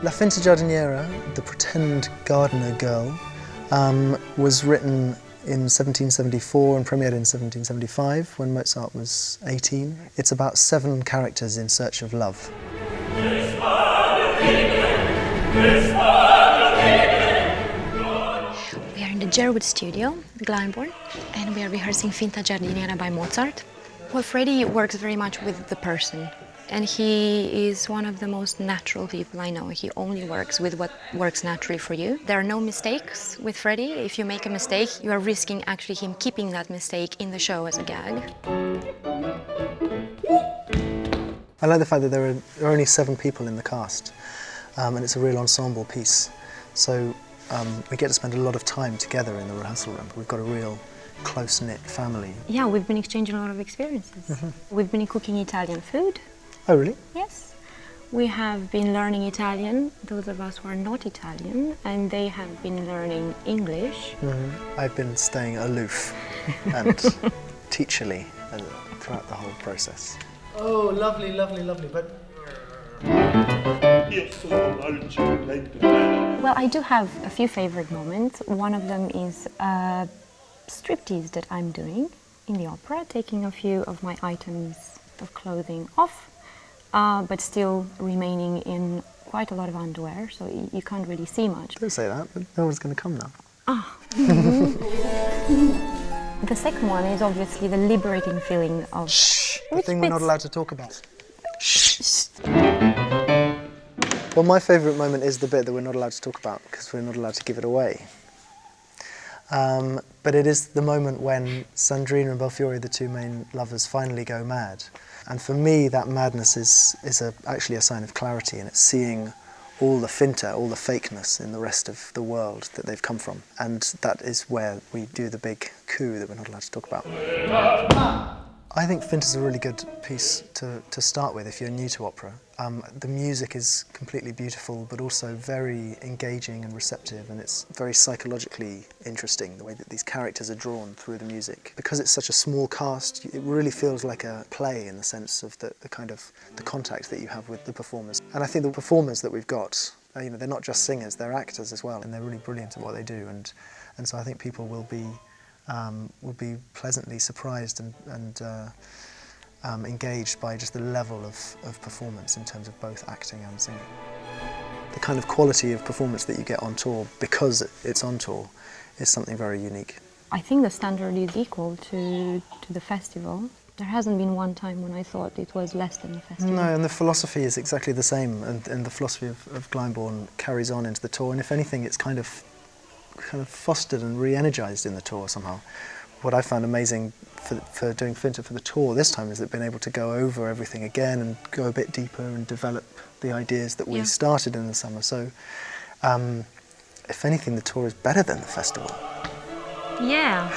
La finta giardiniera, the pretend gardener girl, was written in 1774 and premiered in 1775 when Mozart was 18. It's about 7 characters in search of love. We are in the Gerwood studio, Glyndebourne, and we are rehearsing Finta Giardiniera by Mozart. Well, Freddie works very much with the person, and he is one of the most natural people I know. He only works with what works naturally for you. There are no mistakes with Freddie. If you make a mistake, you are risking actually him keeping that mistake in the show as a gag. I like the fact that there are only 7 people in the cast, and it's a real ensemble piece. So we get to spend a lot of time together in the rehearsal room. We've got a real close-knit family. Yeah, we've been exchanging a lot of experiences. We've been cooking Italian food. Oh, really? Yes. We have been learning Italian, those of us who are not Italian, and they have been learning English. I've been staying aloof and teacherly throughout the whole process. Oh, lovely, lovely, lovely, but... Well, I do have a few favorite moments. One of them is a striptease that I'm doing in the opera, taking a few of my items of clothing off, but still remaining in quite a lot of underwear, so you can't really see much. Don't say that, but no one's going to come now. The second one is obviously the liberating feeling of... Shh! The thing we're not allowed to talk about. Shh! Well, my favourite moment is the bit that we're not allowed to talk about, because we're not allowed to give it away. But it is the moment when Sandrina and Belfiore, the 2 main lovers, finally go mad. And for me, that madness is actually a sign of clarity, and it's seeing all the finta, all the fakeness in the rest of the world that they've come from. And that is where we do the big coup that we're not allowed to talk about. I think finta's a really good piece to start with if you're new to opera. The music is completely beautiful, but also very engaging and receptive, and it's very psychologically interesting, the way that these characters are drawn through the music. Because it's such a small cast, it really feels like a play in the sense of the kind of the contact that you have with the performers. And I think the performers that we've got, you know, they're not just singers, they're actors as well, and they're really brilliant at what they do. And so I think people will be pleasantly surprised and engaged by just the level of performance in terms of both acting and singing. The kind of quality of performance that you get on tour, because it's on tour, is something very unique. I think the standard is equal to the festival. There hasn't been one time when I thought it was less than the festival. No, and the philosophy is exactly the same, and the philosophy of Glyndebourne carries on into the tour, and if anything, it's kind of fostered and re-energised in the tour somehow. What I found amazing for doing Finta for the tour this time is that being able to go over everything again and go a bit deeper and develop the ideas that we started in the summer. So, if anything, the tour is better than the festival. Yeah.